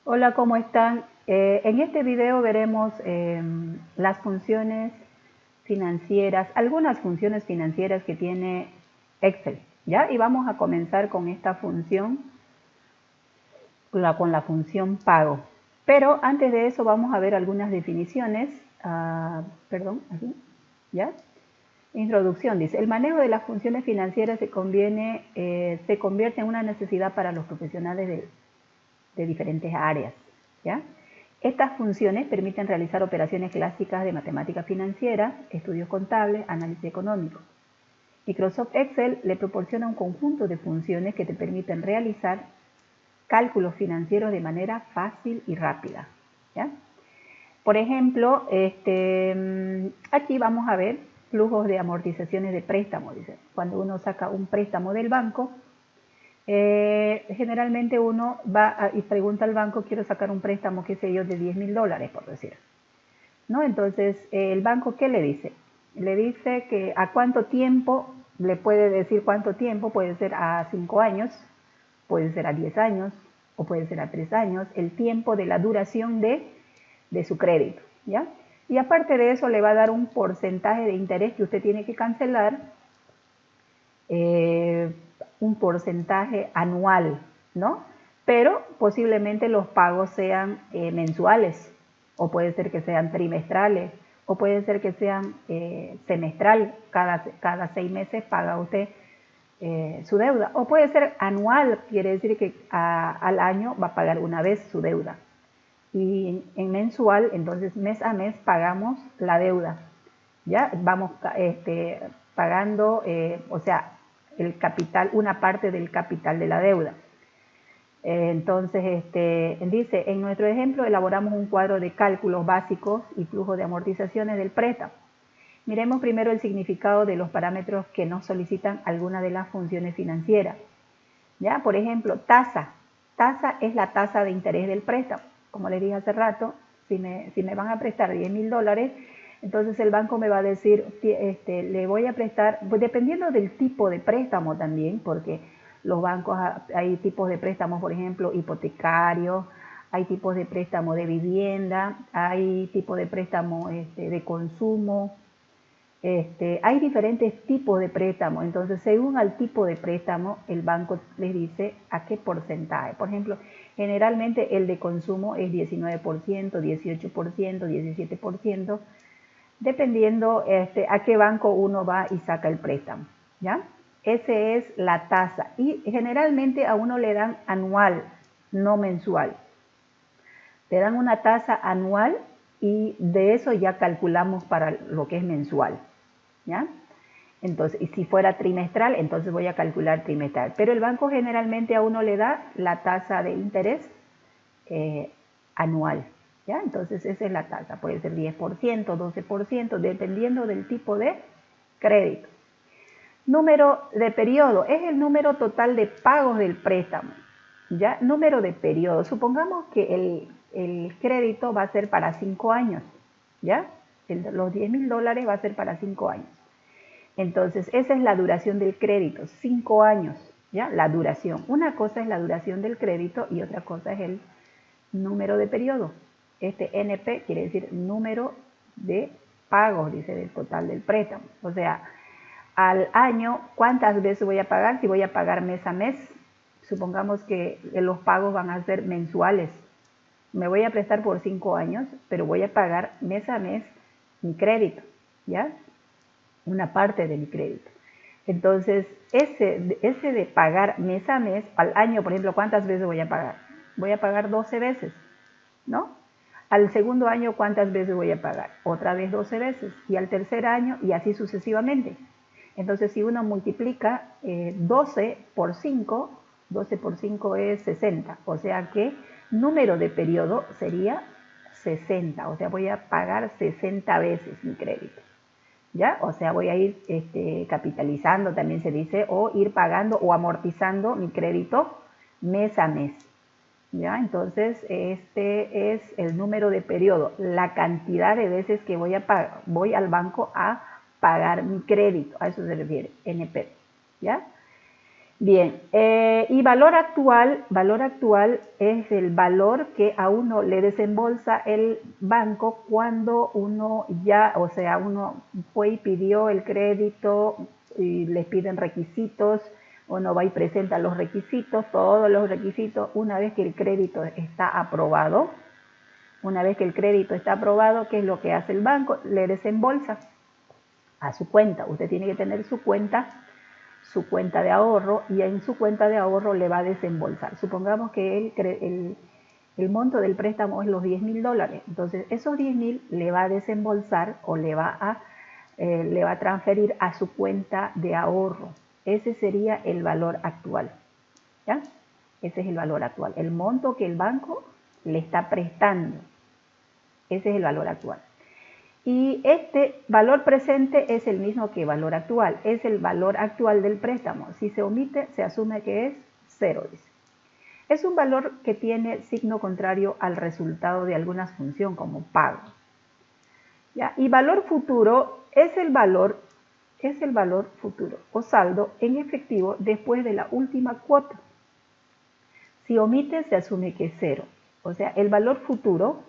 Hola, ¿cómo están? En este video veremos las funciones financieras, algunas funciones financieras que tiene Excel, ¿ya? Y vamos a comenzar con esta función, con la función pago. Pero antes de eso vamos a ver algunas definiciones, aquí, ¿ya? Introducción, dice, el manejo de las funciones financieras se convierte en una necesidad para los profesionales de diferentes áreas, ¿ya? Estas funciones permiten realizar operaciones clásicas de matemática financiera, estudios contables, análisis económico. Microsoft Excel le proporciona un conjunto de funciones que te permiten realizar cálculos financieros de manera fácil y rápida, ¿ya? Por ejemplo, aquí vamos a ver flujos de amortizaciones de préstamos. Dice, cuando uno saca un préstamo del banco, generalmente uno va y pregunta al banco, quiero sacar un préstamo, qué sé yo, de $10.000, por decir, ¿no? Entonces, el banco, ¿qué le dice? Le dice que a cuánto tiempo, le puede decir cuánto tiempo, puede ser a 5 años, puede ser a 10 años, o puede ser a 3 años, el tiempo de la duración de su crédito, ¿ya? Y aparte de eso, le va a dar un porcentaje de interés que usted tiene que cancelar, un porcentaje anual, ¿no? Pero posiblemente los pagos sean mensuales, o puede ser que sean trimestrales, o puede ser que sean semestral, cada 6 meses paga usted su deuda, o puede ser anual, quiere decir que al año va a pagar una vez su deuda. Y en mensual, entonces mes a mes pagamos la deuda, ¿ya? Vamos pagando, o sea, el capital, una parte del capital de la deuda. Entonces, dice, en nuestro ejemplo elaboramos un cuadro de cálculos básicos y flujo de amortizaciones del préstamo. Miremos primero el significado de los parámetros que nos solicitan alguna de las funciones financieras. ¿Ya? Por ejemplo, tasa. Tasa es la tasa de interés del préstamo. Como les dije hace rato, si me van a prestar $10.000, entonces el banco me va a decir, le voy a prestar, pues dependiendo del tipo de préstamo también, porque los bancos, hay tipos de préstamos, por ejemplo, hipotecarios, hay tipos de préstamo de vivienda, hay tipos de préstamo de consumo, hay diferentes tipos de préstamo. Entonces, según el tipo de préstamo, el banco les dice a qué porcentaje. Por ejemplo, generalmente el de consumo es 19%, 18%, 17%, dependiendo a qué banco uno va y saca el préstamo, ¿ya? Esa es la tasa y generalmente a uno le dan anual, no mensual. Te dan una tasa anual y de eso ya calculamos para lo que es mensual, ¿ya? Entonces, y si fuera trimestral, entonces voy a calcular trimestral. Pero el banco generalmente a uno le da la tasa de interés anual, ¿ya? Entonces esa es la tasa, puede ser 10%, 12%, dependiendo del tipo de crédito. Número de periodo, es el número total de pagos del préstamo, ¿ya? Número de periodo, supongamos que el crédito va a ser para 5 años, ¿ya? Los $10.000 va a ser para 5 años. Entonces, esa es la duración del crédito, 5 años, ¿ya? La duración. Una cosa es la duración del crédito y otra cosa es el número de periodo. NP quiere decir número de pagos, dice, del total del préstamo. O sea, al año, ¿cuántas veces voy a pagar? Si voy a pagar mes a mes, supongamos que los pagos van a ser mensuales. Me voy a prestar por 5 años, pero voy a pagar mes a mes mi crédito, ¿ya? Una parte de mi crédito. Entonces, ese de pagar mes a mes, al año, por ejemplo, ¿cuántas veces voy a pagar? Voy a pagar 12 veces, ¿no? Al segundo año, ¿cuántas veces voy a pagar? Otra vez 12 veces. Y al tercer año, y así sucesivamente. Entonces, si uno multiplica 12 por 5, 12 por 5 es 60. O sea que número de periodo sería 60. O sea, voy a pagar 60 veces mi crédito, ¿ya? O sea, voy a ir capitalizando, también se dice, o ir pagando o amortizando mi crédito mes a mes, ¿ya? Entonces, este es el número de periodo, la cantidad de veces que voy al banco a pagar mi crédito, a eso se refiere, NP, ¿ya? Bien, y valor actual es el valor que a uno le desembolsa el banco cuando uno ya, o sea, uno fue y pidió el crédito y les piden requisitos, uno va y presenta los requisitos, todos los requisitos, una vez que el crédito está aprobado, ¿qué es lo que hace el banco? Le desembolsa a su cuenta. Usted tiene que tener su cuenta de ahorro, y en su cuenta de ahorro le va a desembolsar. Supongamos que el monto del préstamo es los $10.000, entonces esos 10.000 le va a desembolsar o le va a transferir a su cuenta de ahorro. Ese sería el valor actual, ¿ya? Ese es el valor actual, el monto que el banco le está prestando. Ese es el valor actual. Y este valor presente es el mismo que valor actual, es el valor actual del préstamo. Si se omite, se asume que es 0, dice. Es un valor que tiene signo contrario al resultado de alguna función como pago. ¿Ya? Y valor futuro es el valor futuro o saldo en efectivo después de la última cuota. Si omite, se asume que es 0. O sea, el valor futuro,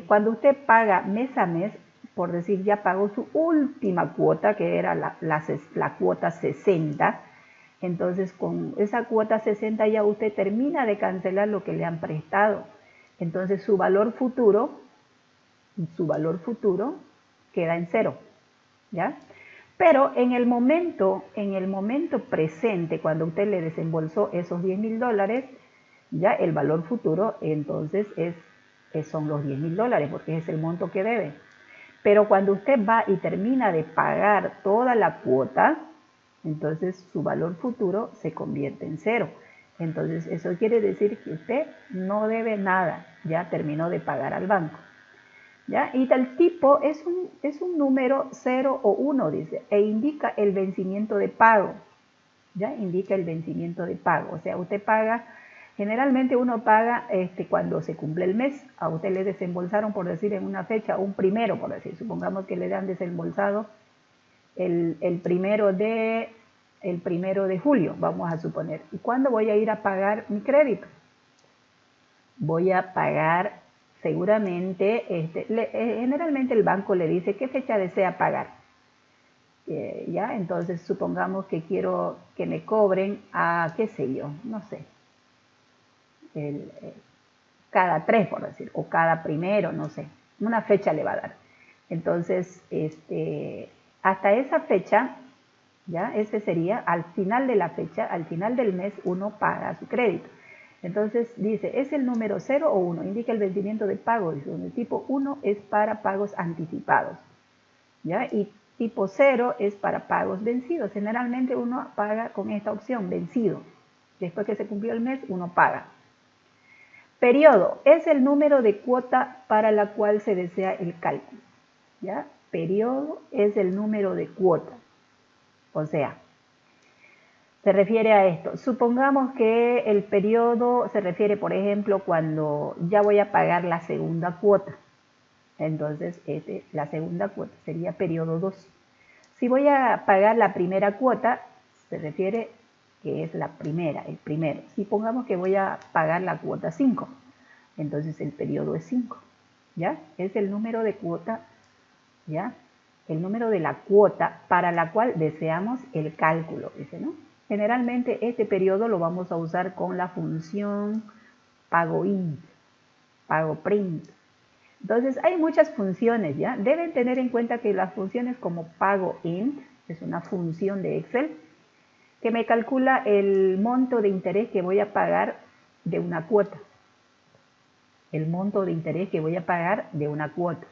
cuando usted paga mes a mes, por decir, ya pagó su última cuota, que era la cuota 60, entonces con esa cuota 60 ya usted termina de cancelar lo que le han prestado. Entonces su valor futuro queda en 0, ¿ya? Pero en el momento presente, cuando usted le desembolsó esos $10.000, ya el valor futuro entonces son los $10.000, porque es el monto que debe. Pero cuando usted va y termina de pagar toda la cuota, entonces su valor futuro se convierte en 0. Entonces eso quiere decir que usted no debe nada, ya terminó de pagar al banco. ¿Ya? Y tal tipo es un número 0 o 1, dice, e indica el vencimiento de pago. ¿Ya? Indica el vencimiento de pago. O sea, usted paga, generalmente uno paga cuando se cumple el mes. A usted le desembolsaron, por decir, en una fecha, un primero, por decir. Supongamos que le han desembolsado el primero de julio, vamos a suponer. ¿Y cuándo voy a ir a pagar mi crédito? Voy a pagar seguramente, generalmente el banco le dice qué fecha desea pagar. ¿Ya? Entonces supongamos que quiero que me cobren a, qué sé yo, no sé, cada 3, por decir, o cada primero, no sé, una fecha le va a dar. Entonces, hasta esa fecha, ¿ya? Ese sería, al final de la fecha, al final del mes, uno paga su crédito. Entonces dice, es el número 0 o 1, indica el vencimiento de pago. Dice, el tipo 1 es para pagos anticipados, ¿ya? Y tipo 0 es para pagos vencidos. Generalmente uno paga con esta opción, vencido. Después que se cumplió el mes, uno paga. Periodo es el número de cuota para la cual se desea el cálculo, ¿ya? Periodo es el número de cuota. O sea, se refiere a esto. Supongamos que el periodo se refiere, por ejemplo, cuando ya voy a pagar la segunda cuota. Entonces, la segunda cuota sería periodo 2. Si voy a pagar la primera cuota, se refiere que es la primera, el primero. Si pongamos que voy a pagar la cuota 5, entonces el periodo es 5. ¿Ya? Es el número de cuota, ¿ya? El número de la cuota para la cual deseamos el cálculo, dice, ¿no? Generalmente este periodo lo vamos a usar con la función pagoInt, pagoPrint. Entonces hay muchas funciones, ¿ya? Deben tener en cuenta que las funciones como pagoInt, es una función de Excel, que me calcula el monto de interés que voy a pagar de una cuota. El monto de interés que voy a pagar de una cuota.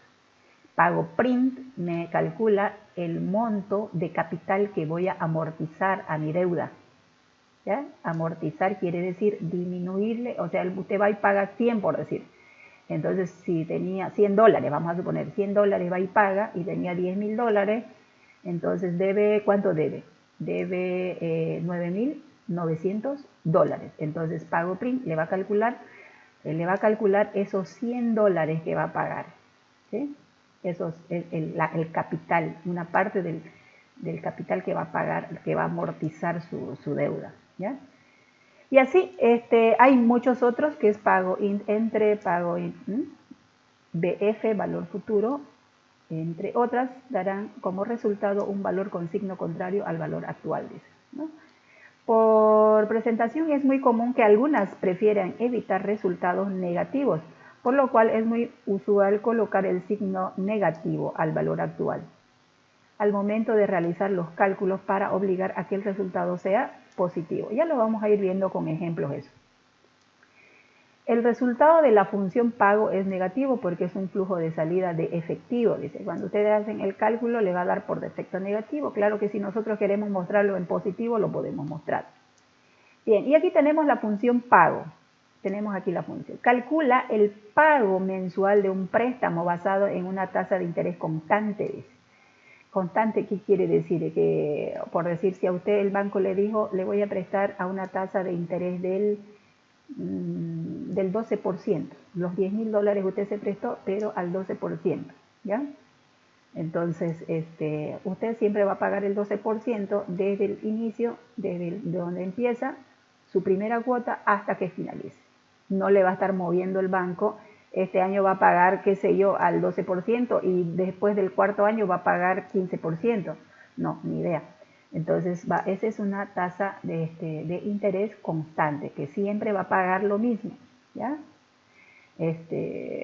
pagoPrint me calcula el monto de capital que voy a amortizar a mi deuda. ¿Ya? Amortizar quiere decir disminuirle, o sea, usted va y paga 100, por decir. Entonces, si tenía $100, vamos a suponer, $100 va y paga y tenía $10.000, entonces debe, ¿cuánto debe? Debe $9.900. Entonces, pagoPrint le va a calcular esos $100 que va a pagar. ¿Sí? Eso es el capital, una parte del capital que va a pagar, que va a amortizar su deuda, ¿ya? Y así hay muchos otros que es pago entre, BF, valor futuro, entre otras, darán como resultado un valor con signo contrario al valor actual, dice, ¿no? Por presentación es muy común que algunas prefieran evitar resultados negativos, por lo cual es muy usual colocar el signo negativo al valor actual al momento de realizar los cálculos para obligar a que el resultado sea positivo. Ya lo vamos a ir viendo con ejemplos eso. El resultado de la función pago es negativo porque es un flujo de salida de efectivo. Dice, cuando ustedes hacen el cálculo le va a dar por defecto negativo. Claro que si nosotros queremos mostrarlo en positivo lo podemos mostrar. Bien, y aquí tenemos la función pago. Tenemos aquí la función. Calcula el pago mensual de un préstamo basado en una tasa de interés constante. Dice. Constante, ¿qué quiere decir? Que, por decir, si a usted el banco le dijo, le voy a prestar a una tasa de interés del 12%. Los $10.000 usted se prestó, pero al 12%, ¿ya? Entonces, usted siempre va a pagar el 12% desde el inicio, desde donde empieza su primera cuota hasta que finalice. No le va a estar moviendo el banco. Este año va a pagar, qué sé yo, al 12% y después del cuarto año va a pagar 15%. No, ni idea. Entonces, esa es una tasa de interés constante, que siempre va a pagar lo mismo, ¿ya?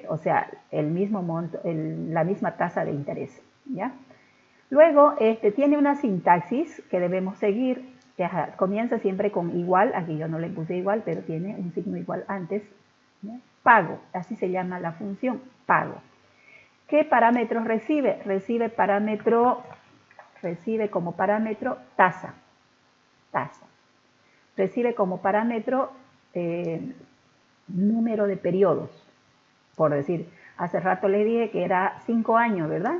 O sea, el mismo monto, la misma tasa de interés, ¿ya? Luego, tiene una sintaxis que debemos seguir, que comienza siempre con igual, aquí yo no le puse igual, pero tiene un signo igual antes, ¿ya? Pago, así se llama la función, pago. ¿Qué parámetros recibe? Recibe como parámetro tasa. Recibe como parámetro número de periodos. Por decir, hace rato les dije que era 5 años, ¿verdad?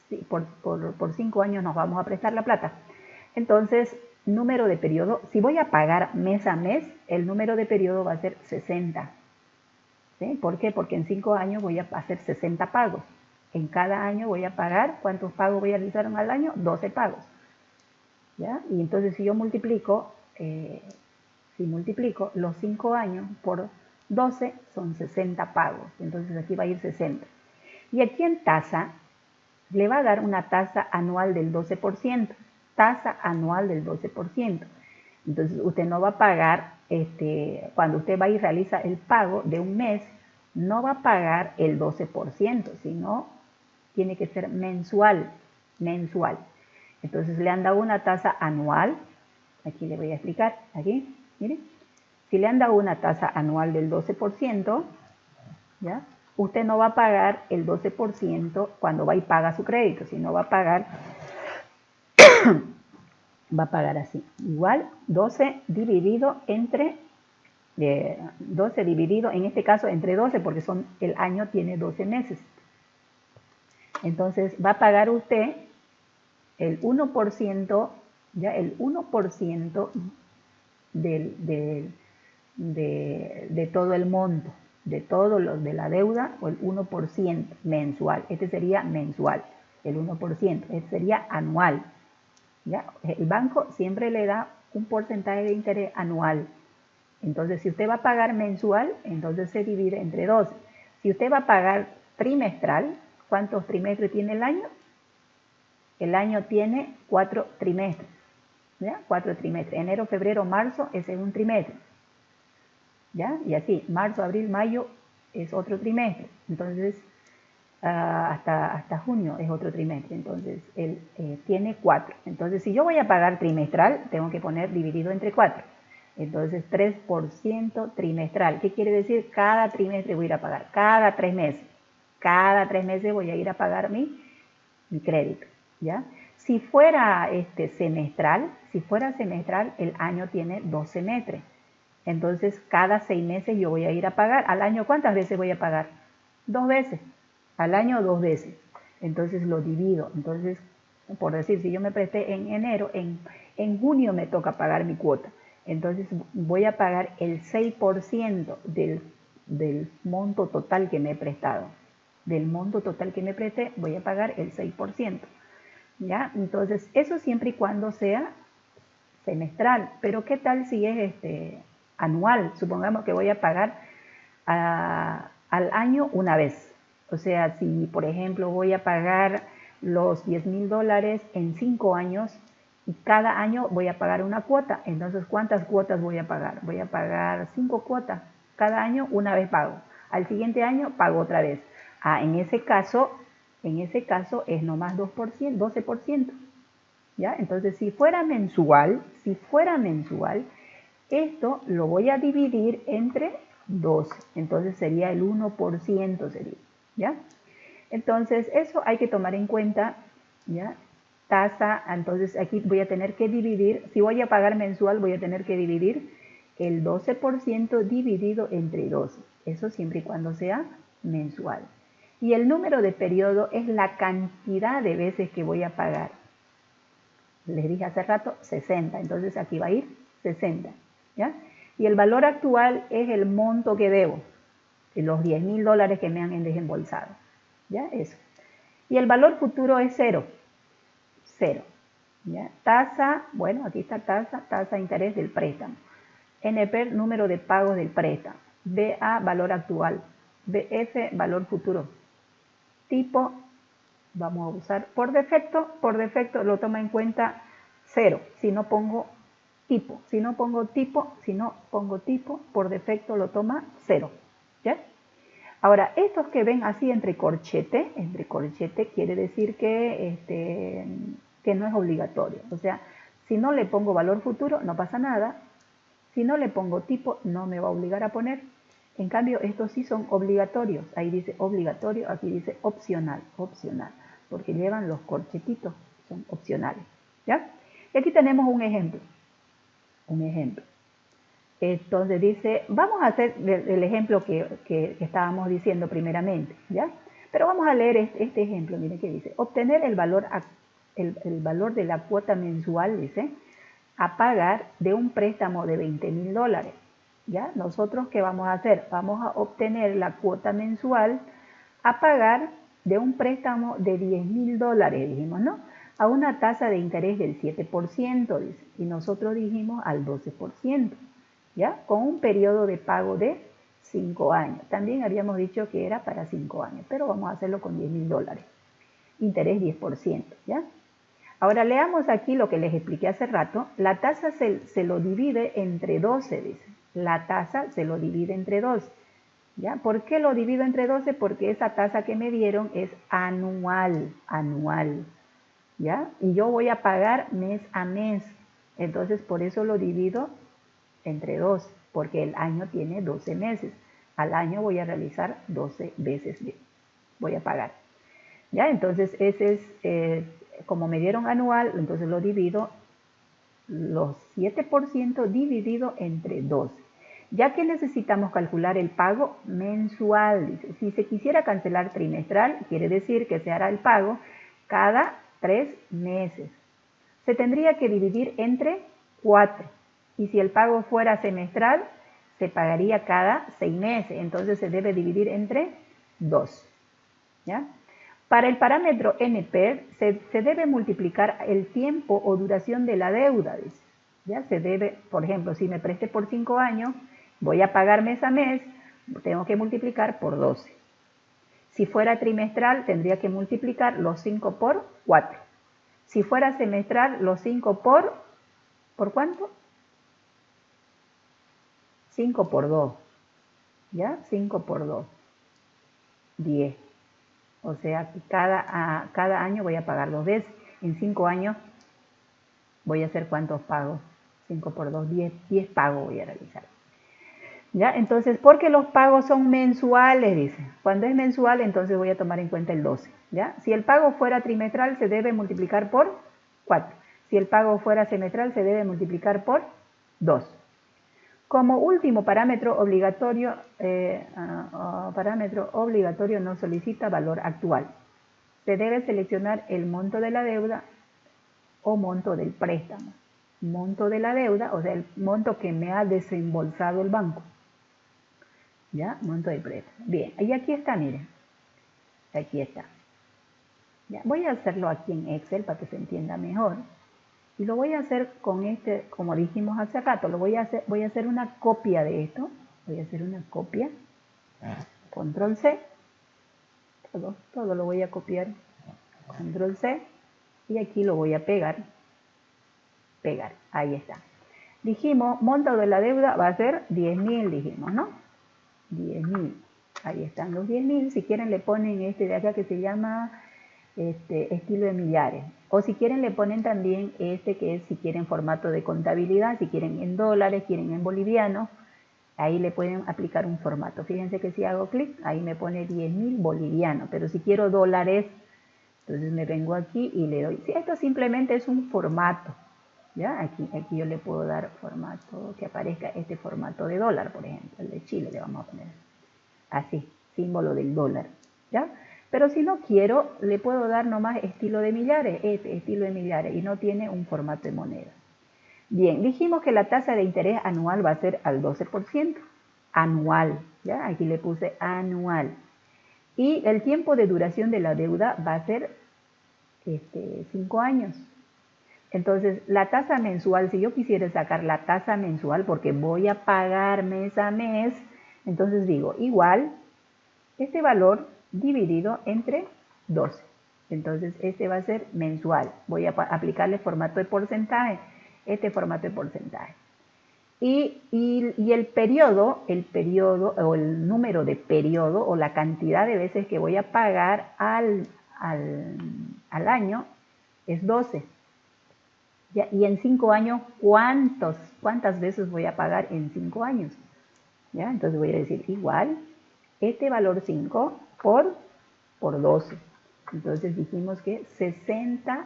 Sí, por 5 años nos vamos a prestar la plata. Entonces, número de periodo, si voy a pagar mes a mes, el número de periodo va a ser 60. ¿Sí? ¿Por qué? Porque en 5 años voy a hacer 60 pagos. En cada año voy a pagar, ¿cuántos pagos voy a realizar al año? 12 pagos. ¿Ya? Y entonces si yo multiplico, los 5 años por 12 son 60 pagos. Entonces aquí va a ir 60. Y aquí en tasa, le va a dar una tasa anual del 12%. Tasa anual del 12%. Entonces usted no va a pagar, cuando usted va y realiza el pago de un mes, no va a pagar el 12%, sino tiene que ser mensual. Entonces le han dado una tasa anual, aquí le voy a explicar, aquí, miren, si le han dado una tasa anual del 12%, ¿ya? Usted no va a pagar el 12% cuando va y paga su crédito, sino va a pagar así, igual 12 dividido entre 12 dividido, en este caso entre 12, porque el año tiene 12 meses. Entonces va a pagar usted el 1%, ya el 1% de todo el monto, de todo lo de la deuda, o el 1% mensual. Este sería mensual, el 1%. Este sería anual. ¿Ya? El banco siempre le da un porcentaje de interés anual. Entonces, si usted va a pagar mensual, entonces se divide entre 12. Si usted va a pagar trimestral, ¿cuántos trimestres tiene el año? El año tiene 4 trimestres. ¿Ya? 4 trimestres. Enero, febrero, marzo, ese es un trimestre. ¿Ya? Y así, marzo, abril, mayo es otro trimestre. Entonces, hasta junio es otro trimestre. Entonces, él tiene 4. Entonces, si yo voy a pagar trimestral, tengo que poner dividido entre 4. Entonces, 3% trimestral. ¿Qué quiere decir? Cada trimestre voy a ir a pagar. Cada 3 meses. Cada 3 meses voy a ir a pagar mi crédito. ¿Ya? Si fuera semestral, el año tiene 2 semestres. Entonces, cada 6 meses yo voy a ir a pagar. ¿Al año cuántas veces voy a pagar? 2 veces. Al año 2 veces. Entonces lo divido. Entonces, por decir, si yo me presté en enero, en junio me toca pagar mi cuota. Entonces voy a pagar el 6% del monto total que me he prestado. Del monto total que me presté voy a pagar el 6%. ¿ya? Entonces, eso siempre y cuando sea semestral. Pero ¿qué tal si es anual? Supongamos que voy a pagar al año una vez. O sea, si por ejemplo voy a pagar los $10,000 en 5 años y cada año voy a pagar una cuota, entonces ¿cuántas cuotas voy a pagar? Voy a pagar 5 cuotas. Cada año una vez pago. Al siguiente año pago otra vez. En ese caso es nomás 2%, 12%. ¿Ya? Entonces, si fuera mensual, esto lo voy a dividir entre 12. Entonces sería el 1%, sería, ¿ya? Entonces, eso hay que tomar en cuenta, ¿ya? Tasa, entonces aquí voy a tener que dividir, si voy a pagar mensual, voy a tener que dividir el 12% dividido entre 12. Eso siempre y cuando sea mensual. Y el número de periodo es la cantidad de veces que voy a pagar. Les dije hace rato 60, entonces aquí va a ir 60, ¿ya? Y el valor actual es el monto que debo, los $10,000 que me han desembolsado, ¿ya? Eso. Y el valor futuro es 0, ¿ya? Tasa, bueno, aquí está tasa de interés del préstamo. NP, número de pagos del préstamo. BA, valor actual. BF, valor futuro. Tipo, vamos a usar por defecto lo toma en cuenta 0, si no pongo tipo, por defecto lo toma 0, ¿ya? Ahora, estos que ven así entre corchete quiere decir que no es obligatorio, o sea, si no le pongo valor futuro no pasa nada, si no le pongo tipo no me va a obligar a poner. En cambio, estos sí son obligatorios. Ahí dice obligatorio, aquí dice opcional, porque llevan los corchetitos, son opcionales, ¿ya? Y aquí tenemos un ejemplo. Entonces dice, vamos a hacer el ejemplo que estábamos diciendo primeramente, ¿ya? Pero vamos a leer este ejemplo, miren que dice, obtener el valor de la cuota mensual, dice, a pagar de un préstamo de $20,000. ¿Ya? Nosotros, ¿qué vamos a hacer? Vamos a obtener la cuota mensual a pagar de un préstamo de $10,000, dijimos, ¿no? A una tasa de interés del 7%, dice, y nosotros dijimos al 12%, ¿ya? Con un periodo de pago de 5 años. También habíamos dicho que era para 5 años, pero vamos a hacerlo con $10,000. Interés 10%, ¿ya? Ahora leamos aquí lo que les expliqué hace rato. La tasa se lo divide entre 12, dice. La tasa se lo divide entre 12. ¿Ya? ¿Por qué lo divido entre 12? Porque esa tasa que me dieron es anual. ¿Ya? Y yo voy a pagar mes a mes. Entonces, por eso lo divido entre 12, porque el año tiene 12 meses. Al año voy a realizar 12 veces. Voy a pagar. ¿Ya? Entonces, ese es, como me dieron anual, entonces lo divido, los 7% dividido entre 12. Ya que necesitamos calcular el pago mensual. Si se quisiera cancelar trimestral, quiere decir que se hará el pago cada 3 meses. Se tendría que dividir entre 4. Y si el pago fuera semestral, se pagaría cada 6 meses. Entonces se debe dividir entre 2. ¿Ya? Para el parámetro NPER se debe multiplicar el tiempo o duración de la deuda. Dice. ¿Ya? Se debe, por ejemplo, si me presté por 5 años, voy a pagar mes a mes, tengo que multiplicar por 12. Si fuera trimestral, tendría que multiplicar los 5 por 4. Si fuera semestral, los 5 ¿por cuánto? 5 por 2. ¿Ya? 5 por 2. 10. O sea, que cada año voy a pagar 2 veces. En 5 años voy a hacer ¿cuántos pagos? 5 por 2, 10 pagos voy a realizar. ¿Ya? Entonces, porque los pagos son mensuales, dice. Cuando es mensual, entonces voy a tomar en cuenta el 12. ¿Ya? Si el pago fuera trimestral, se debe multiplicar por 4. Si el pago fuera semestral, se debe multiplicar por 2. Como último parámetro obligatorio no solicita valor actual. Se debe seleccionar el monto de la deuda o monto del préstamo. Monto de la deuda, o sea, el monto que me ha desembolsado el banco. ¿Ya? Monto del préstamo. Bien, y aquí está, miren. Aquí está. Ya, voy a hacerlo aquí en Excel para que se entienda mejor. Y lo voy a hacer con este, como dijimos hace rato, voy a hacer una copia de esto. Voy a hacer una copia. Control C. Todo lo voy a copiar. Control C. Y aquí lo voy a pegar. Pegar. Ahí está. Dijimos, monto de la deuda va a ser 10.000, dijimos, ¿no? 10.000. Ahí están los 10.000. Si quieren le ponen este de acá que se llama estilo de millares. O si quieren le ponen también este que es si quieren formato de contabilidad, si quieren en dólares, quieren en bolivianos, ahí le pueden aplicar un formato. Fíjense que si hago clic, ahí me pone 10.000 bolivianos, pero si quiero dólares, entonces me vengo aquí y le doy. Si esto simplemente es un formato, ¿ya? Aquí yo le puedo dar formato, que aparezca este formato de dólar, por ejemplo, el de Chile le vamos a poner. Así, símbolo del dólar, ¿ya? Pero si no quiero, le puedo dar nomás estilo de millares, este estilo de millares, y no tiene un formato de moneda. Bien, dijimos que la tasa de interés anual va a ser al 12%, anual, ¿ya? Aquí le puse anual. Y el tiempo de duración de la deuda va a ser 5 años. Entonces, la tasa mensual, si yo quisiera sacar la tasa mensual, porque voy a pagar mes a mes, entonces digo, igual, este valor dividido entre 12. Entonces, este va a ser mensual. Voy a aplicarle formato de porcentaje, este formato de porcentaje. Y el periodo, o el número de periodo, o la cantidad de veces que voy a pagar al año es 12. ¿Ya? Y en 5 años, ¿cuántas veces voy a pagar en 5 años? ¿Ya? Entonces voy a decir igual, este valor 5 por 12. Entonces dijimos que 60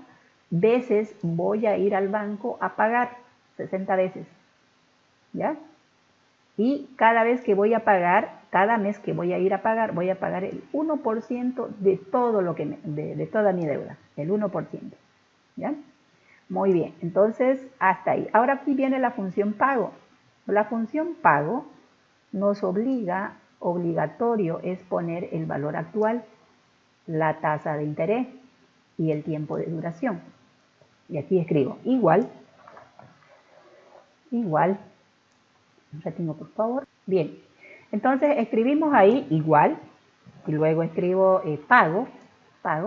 veces voy a ir al banco a pagar, 60 veces. ¿Ya? Y cada vez que voy a pagar, cada mes que voy a ir a pagar, voy a pagar el 1% de todo lo que de toda mi deuda, el 1%. ¿Ya? Muy bien, entonces hasta ahí. Ahora aquí viene la función pago. La función pago nos obligatorio es poner el valor actual, la tasa de interés y el tiempo de duración. Y aquí escribo igual, un ratito por favor. Bien, entonces escribimos ahí igual y luego escribo pago,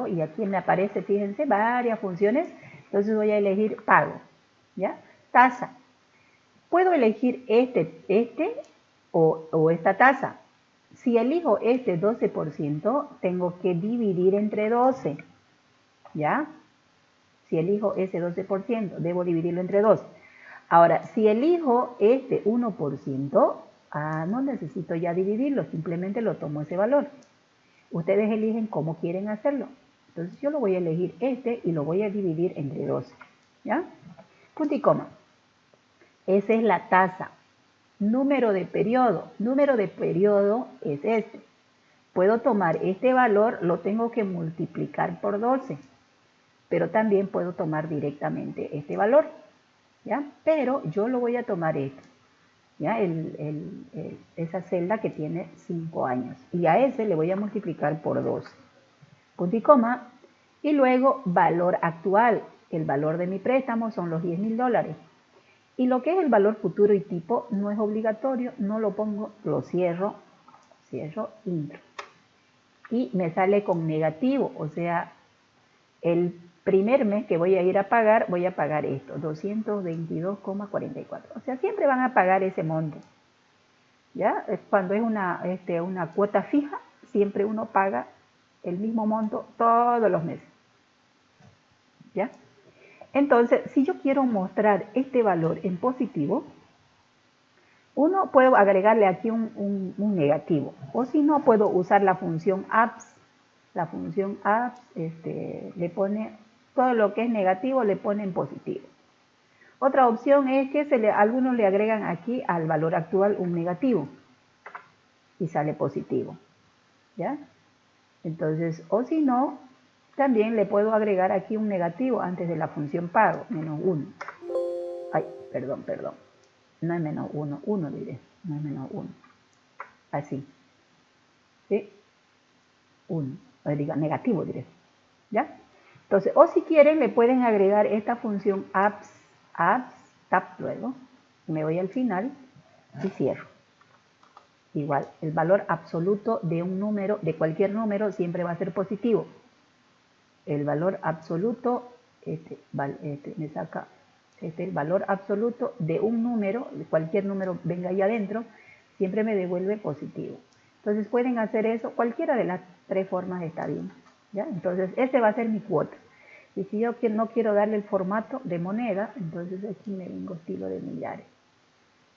y aquí me aparece, fíjense, varias funciones. Entonces voy a elegir pago, ¿ya? Tasa. Puedo elegir o esta tasa. Si elijo este 12%, tengo que dividir entre 12, ¿ya? Si elijo ese 12%, debo dividirlo entre 2. Ahora, si elijo este 1%, no necesito ya dividirlo, simplemente lo tomo ese valor. Ustedes eligen cómo quieren hacerlo. Entonces yo lo voy a elegir y lo voy a dividir entre 12, ¿ya? Punto y coma. Esa es la tasa. Número de periodo. Número de periodo es este. Puedo tomar este valor, lo tengo que multiplicar por 12, pero también puedo tomar directamente este valor, ¿ya? Pero yo lo voy a tomar ¿ya? Esa celda que tiene 5 años, y a ese le voy a multiplicar por 12. Punto y coma, y luego valor actual. El valor de mi préstamo son los $10.000. Y lo que es el valor futuro y tipo no es obligatorio, no lo pongo, lo cierro, intro. Y me sale con negativo, o sea, el primer mes que voy a ir a pagar, voy a pagar esto, 222,44. O sea, siempre van a pagar ese monto. ¿Ya? Cuando es una cuota fija, siempre uno paga el mismo monto todos los meses. ¿Ya? Entonces, si yo quiero mostrar este valor en positivo, uno puede agregarle aquí un negativo, o si no, puedo usar la función apps. La función apps le pone todo lo que es negativo, le pone en positivo. Otra opción es que algunos le agregan aquí al valor actual un negativo y sale positivo, ¿ya? Entonces, o si no, también le puedo agregar aquí un negativo antes de la función pago, -1. Ay, perdón. No es -1, 1 diré, no es -1. Así. ¿Sí? 1. Diga, negativo diré. ¿Ya? Entonces, o si quieren, le pueden agregar esta función apps, tab luego, me voy al final y cierro. Igual, el valor absoluto de un número, de cualquier número, siempre va a ser positivo. El valor absoluto, me saca el valor absoluto de un número, de cualquier número venga ahí adentro, siempre me devuelve positivo. Entonces pueden hacer eso, cualquiera de las tres formas está bien, ¿ya? Entonces ese va a ser mi cuota. Y si yo no quiero darle el formato de moneda, entonces aquí me vengo estilo de millares.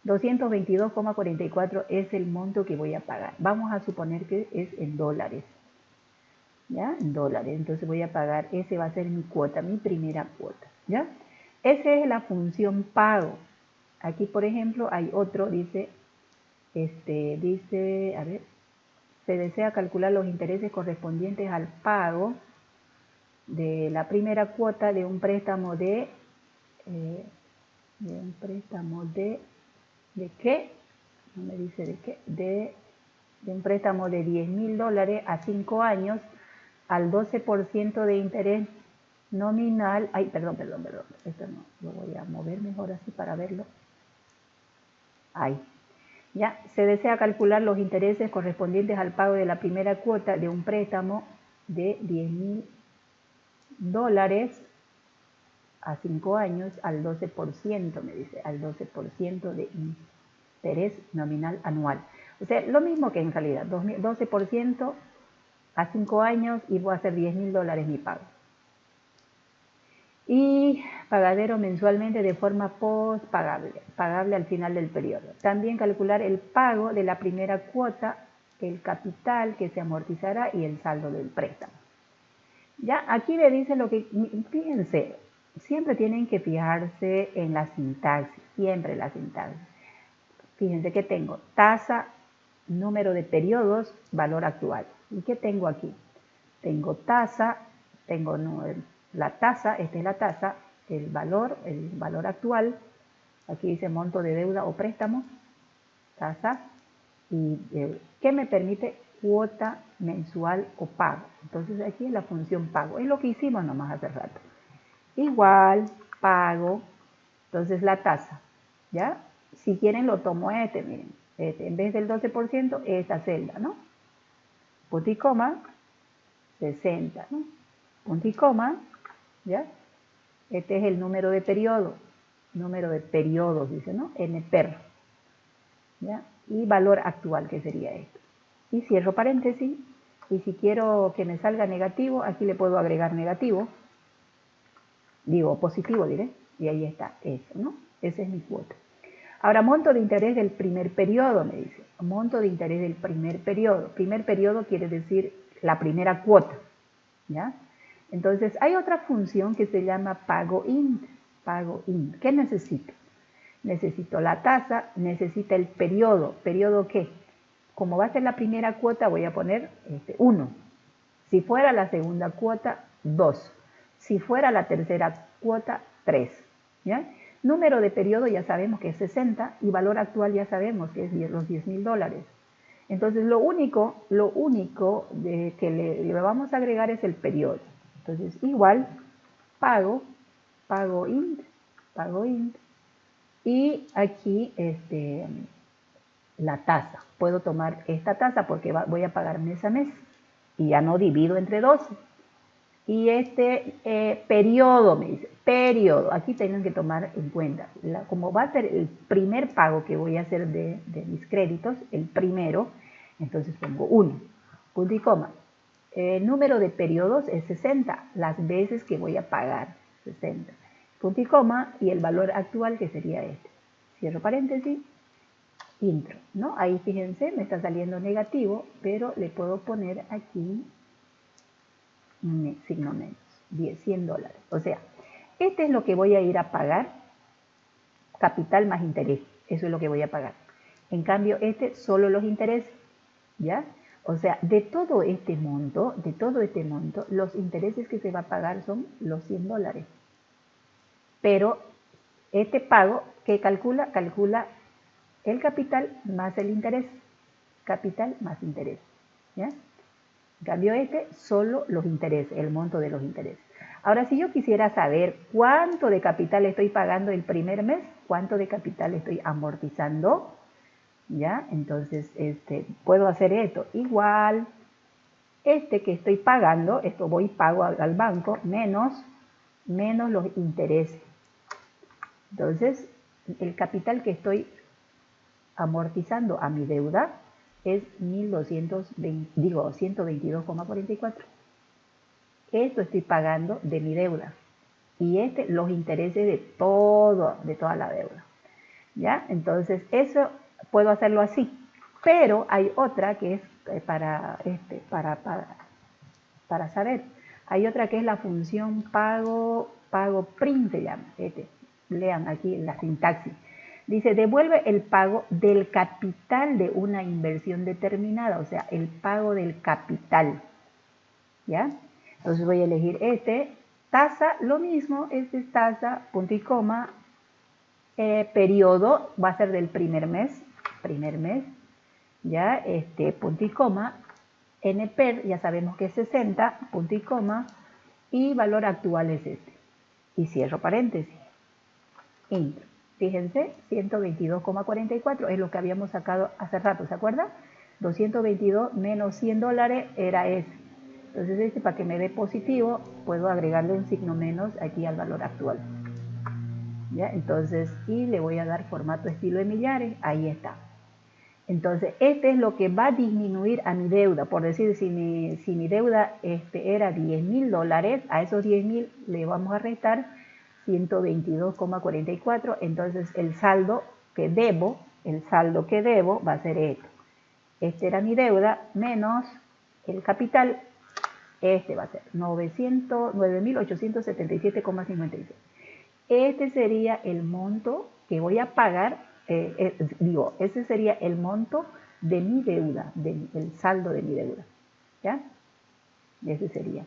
222,44 es el monto que voy a pagar. Vamos a suponer que es en dólares. ¿Ya? En dólares. Entonces voy a pagar, ese va a ser mi cuota, mi primera cuota. ¿Ya? Esa es la función pago. Aquí, por ejemplo, hay otro, dice, a ver, se desea calcular los intereses correspondientes al pago de la primera cuota de un préstamo ¿de qué? No me dice de qué. De un préstamo de $10.000 a 5 años al 12% de interés nominal. Ay, perdón. Esto no, lo voy a mover mejor así para verlo. Ahí. Ya, se desea calcular los intereses correspondientes al pago de la primera cuota de un préstamo de $10.000 a 5 años al 12%, me dice, al 12% de interés nominal anual. O sea, lo mismo que en realidad, 12% a 5 años y voy a hacer $10.000 mi pago. Y pagadero mensualmente de forma postpagable, pagable al final del periodo. También calcular el pago de la primera cuota, el capital que se amortizará y el saldo del préstamo. Ya, aquí le dice lo que, fíjense, siempre tienen que fijarse en la sintaxis, siempre la sintaxis. Fíjense que tengo tasa, número de periodos, valor actual. ¿Y qué tengo aquí? Tengo tasa, tengo la tasa, esta es la tasa, el valor actual, aquí dice monto de deuda o préstamo, tasa, y ¿qué me permite? Cuota mensual o pago. Entonces aquí es la función pago, es lo que hicimos nomás hace rato. Igual, pago, entonces la tasa, ¿ya? Si quieren lo tomo miren, en vez del 12%, esta celda, ¿no? Punto y coma, 60, ¿no? Punto y coma, ¿ya? Este es el número de periodos, dice, ¿no? NPER, ¿ya? Y valor actual, que sería esto. Y cierro paréntesis, y si quiero que me salga negativo, aquí le puedo agregar negativo, digo positivo diré, y ahí está eso, ¿no? Esa es mi cuota. Ahora, monto de interés del primer periodo, me dice. Monto de interés del primer periodo. Primer periodo quiere decir la primera cuota, ¿ya? Entonces, hay otra función que se llama pago int. Pago int. ¿Qué necesito? Necesito la tasa, necesito el periodo. ¿Periodo qué? Como va a ser la primera cuota, voy a poner 1. Si fuera la segunda cuota, 2. Si fuera la tercera cuota, 3. ¿Ya? Número de periodo ya sabemos que es 60 y valor actual ya sabemos que es los $10.000. Entonces lo único que le vamos a agregar es el periodo. Entonces igual pago int, y aquí la tasa. Puedo tomar esta tasa porque voy a pagar mes a mes y ya no divido entre 12. Y periodo, me dice, periodo, aquí tienen que tomar en cuenta, como va a ser el primer pago que voy a hacer de mis créditos, el primero, entonces pongo 1, punto y coma. Número de periodos es 60, las veces que voy a pagar, 60, punto y coma, y el valor actual que sería este. Cierro paréntesis, intro, ¿no? Ahí fíjense, me está saliendo negativo, pero le puedo poner aquí signo menos, $100. O sea, este es lo que voy a ir a pagar, capital más interés, eso es lo que voy a pagar. En cambio, solo los intereses, ¿ya? O sea, de todo este monto, los intereses que se va a pagar son los $100. Pero este pago que calcula el capital más el interés, capital más interés, ¿ya? En cambio solo los intereses, el monto de los intereses. Ahora, si yo quisiera saber cuánto de capital estoy pagando el primer mes, cuánto de capital estoy amortizando, ¿ya? Entonces, puedo hacer esto. Igual, que estoy pagando, esto pago al banco, menos los intereses. Entonces, el capital que estoy amortizando a mi deuda es 122,44. Esto estoy pagando de mi deuda. Y los intereses de toda la deuda. ¿Ya? Entonces, eso puedo hacerlo así. Pero hay otra que es para saber. Hay otra que es la función pago print, se llama. Lean aquí la sintaxis. Dice, devuelve el pago del capital de una inversión determinada, o sea, el pago del capital. ¿Ya? Entonces voy a elegir tasa, lo mismo, es tasa, punto y coma, periodo, va a ser del primer mes, ¿ya? Punto y coma, NPER, ya sabemos que es 60, punto y coma, y valor actual es y cierro paréntesis, int. Fíjense, 122,44 es lo que habíamos sacado hace rato, ¿se acuerdan? 222 menos 100 dólares era ese. Entonces para que me dé positivo, puedo agregarle un signo menos aquí al valor actual. ¿Ya? Entonces, y le voy a dar formato estilo de millares, ahí está. Entonces, es lo que va a disminuir a mi deuda. Por decir, si mi deuda era $10.000, a esos 10.000 le vamos a restar 122,44. Entonces, el saldo que debo va a ser esto. Era mi deuda menos el capital. Va a ser 9.877,56. Este sería el monto que voy a pagar, ese sería el monto de mi deuda, el saldo de mi deuda, ¿ya? Ese sería.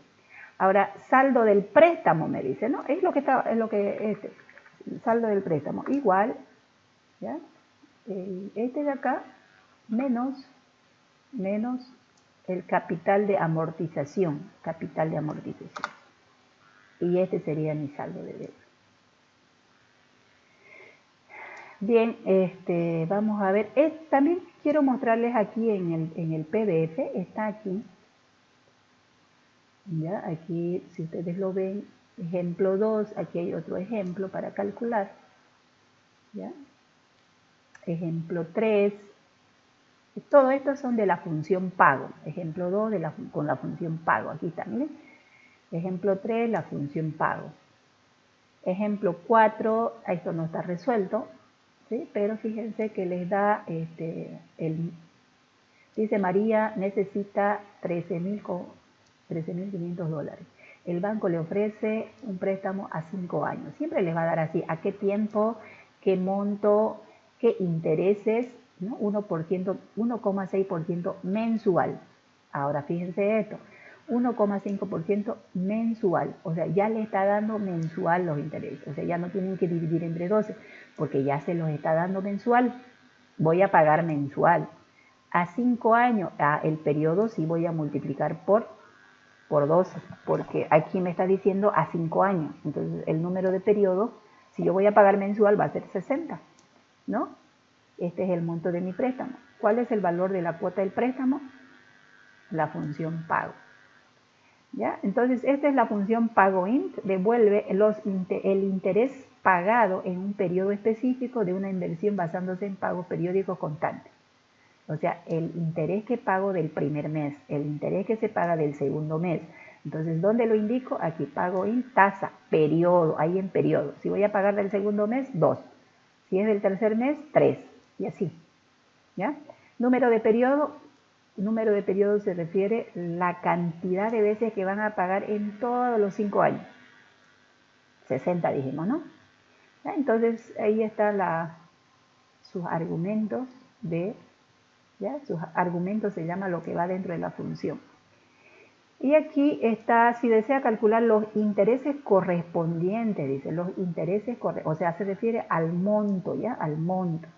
Ahora, saldo del préstamo, me dice, ¿no? Es lo que está, el saldo del préstamo, igual, ¿ya? De acá, menos el capital de amortización, Y sería mi saldo de deuda. Bien, vamos a ver. También quiero mostrarles aquí en el PDF, está aquí. Ya, aquí, si ustedes lo ven, ejemplo 2, aquí hay otro ejemplo para calcular. ¿Ya? Ejemplo 3. Todo esto son de la función pago. Ejemplo 2 con la función pago. Aquí está, miren. Ejemplo 3, la función pago. Ejemplo 4, esto no está resuelto. ¿Sí? Pero fíjense que les da, dice María necesita 13.500 dólares. El banco le ofrece un préstamo a 5 años. Siempre les va a dar así, a qué tiempo, qué monto, qué intereses, ¿no? 1,6% mensual. Ahora fíjense esto, 1,5% mensual, o sea, ya le está dando mensual los intereses, o sea, ya no tienen que dividir entre 12, porque ya se los está dando mensual, voy a pagar mensual. A 5 años, el periodo sí voy a multiplicar por 12, porque aquí me está diciendo a 5 años, entonces el número de periodos, si yo voy a pagar mensual va a ser 60, ¿no? Este es el monto de mi préstamo. ¿Cuál es el valor de la cuota del préstamo? La función pago. ¿Ya? Entonces, esta es la función pagoInt, devuelve el interés pagado en un periodo específico de una inversión basándose en pagos periódicos constantes. O sea, el interés que pago del primer mes, el interés que se paga del segundo mes. Entonces, ¿dónde lo indico? Aquí, pagoInt, tasa, periodo, ahí en periodo. Si voy a pagar del segundo mes, 2. Si es del tercer mes, 3. Y así. ¿Ya? Número de periodo se refiere a la cantidad de veces que van a pagar en todos los 5 años. 60 dijimos, ¿no? ¿Ya? Entonces ahí están sus argumentos sus argumentos se llama lo que va dentro de la función. Y aquí está, si desea calcular los intereses correspondientes, dice, los intereses, o sea, se refiere al monto, ¿ya? Al monto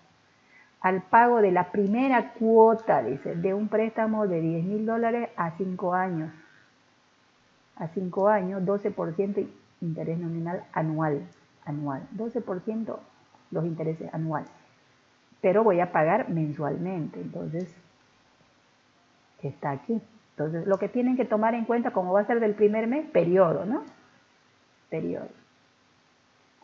al pago de la primera cuota, dice, de un préstamo de $10.000 a 5 años. A 5 años, 12% interés nominal anual. 12% los intereses anuales. Pero voy a pagar mensualmente, entonces, está aquí. Entonces, lo que tienen que tomar en cuenta, como va a ser del primer mes, periodo, ¿no? Periodo.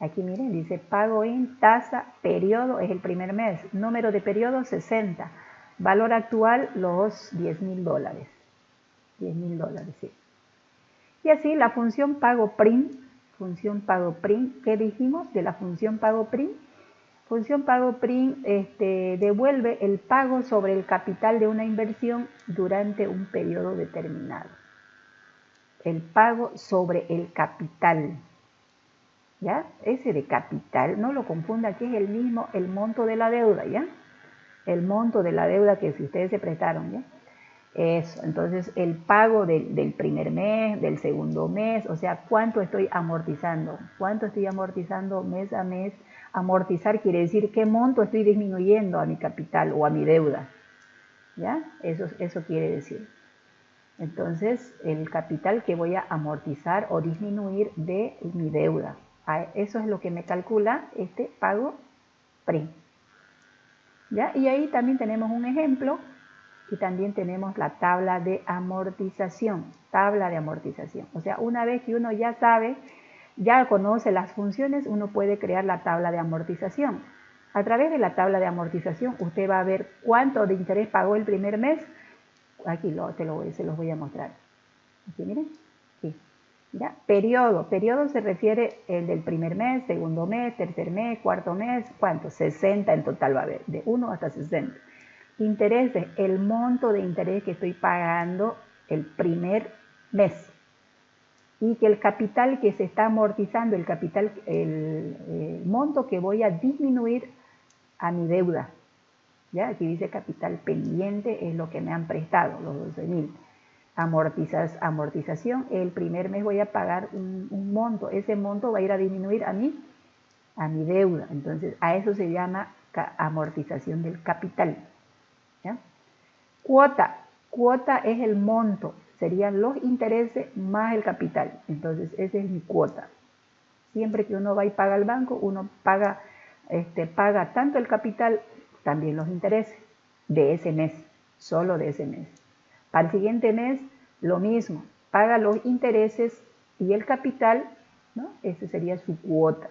Aquí miren, dice pago en tasa, periodo es el primer mes, número de periodo 60, valor actual los $10.000. $10.000, sí. Y así la función pago PRIM, ¿qué dijimos de la función pago PRIM? Función pago PRIM devuelve el pago sobre el capital de una inversión durante un periodo determinado. El pago sobre el capital. ¿Ya? Ese de capital, no lo confunda, aquí es el mismo, el monto de la deuda, ¿ya? El monto de la deuda que si ustedes se prestaron, ¿ya? Eso, entonces el pago del primer mes, del segundo mes, o sea, ¿cuánto estoy amortizando? ¿Cuánto estoy amortizando mes a mes? Amortizar quiere decir qué monto estoy disminuyendo a mi capital o a mi deuda, ¿ya? Eso quiere decir. Entonces, el capital que voy a amortizar o disminuir de mi deuda. Eso es lo que me calcula este pago PRIM. ¿Ya? Y ahí también tenemos un ejemplo y también tenemos la tabla de amortización. Tabla de amortización. O sea, una vez que uno ya sabe, ya conoce las funciones, uno puede crear la tabla de amortización. A través de la tabla de amortización, usted va a ver cuánto de interés pagó el primer mes. Aquí se los voy a mostrar. Aquí miren. Aquí. ¿Ya? Periodo se refiere el del primer mes, segundo mes, tercer mes, cuarto mes, ¿cuánto? 60 en total va a haber, de 1 hasta 60. Intereses, el monto de interés que estoy pagando el primer mes. Y que el capital que se está amortizando, el monto que voy a disminuir a mi deuda. ¿Ya? Aquí dice capital pendiente, es lo que me han prestado, los 12.000. Amortización, el primer mes voy a pagar un monto, ese monto va a ir a disminuir a mi deuda, entonces a eso se llama amortización del capital. ¿Ya? Cuota es el monto, serían los intereses más el capital, entonces esa es mi cuota. Siempre que uno va y paga al banco, uno paga tanto el capital, también los intereses de ese mes, solo de ese mes. Para el siguiente mes, lo mismo, paga los intereses y el capital, ¿no? Esa sería su cuota,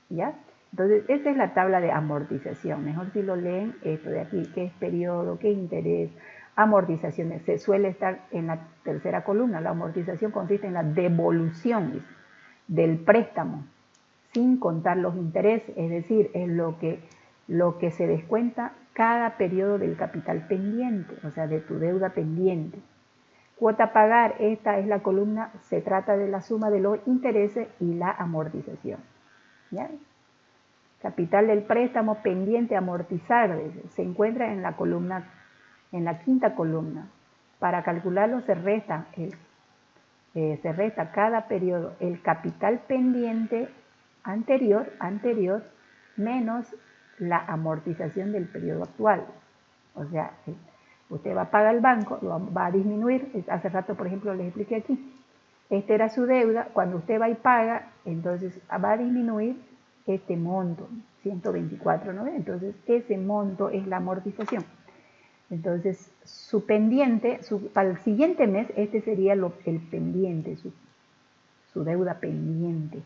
¿ya? Entonces, esta es la tabla de amortización. Mejor si lo leen, esto de aquí, qué es periodo, qué es interés, amortizaciones. Se suele estar en la tercera columna. La amortización consiste en la devolución del préstamo, sin contar los intereses, es decir, es lo que se descuenta cada periodo del capital pendiente, o sea, de tu deuda pendiente. Cuota a pagar, esta es la columna, se trata de la suma de los intereses y la amortización. ¿Ya? Capital del préstamo pendiente a amortizar, se encuentra en la columna, en la quinta columna. Para calcularlo se resta cada periodo el capital pendiente anterior menos la amortización del periodo actual. O sea, usted va a pagar el banco, lo va a disminuir. Hace rato, por ejemplo, les expliqué aquí. Esta era su deuda. Cuando usted va y paga, entonces va a disminuir este monto, 124,9. Entonces, ese monto es la amortización. Entonces, su pendiente, para el siguiente mes, este sería el pendiente, su deuda pendiente.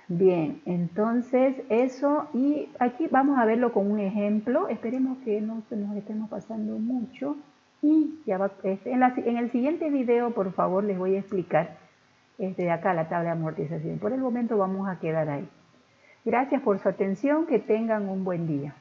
Bien, entonces eso, y aquí vamos a verlo con un ejemplo. Esperemos que no se nos estemos pasando mucho. Y ya va, en el siguiente video, por favor, les voy a explicar de acá la tabla de amortización. Por el momento vamos a quedar ahí. Gracias por su atención, que tengan un buen día.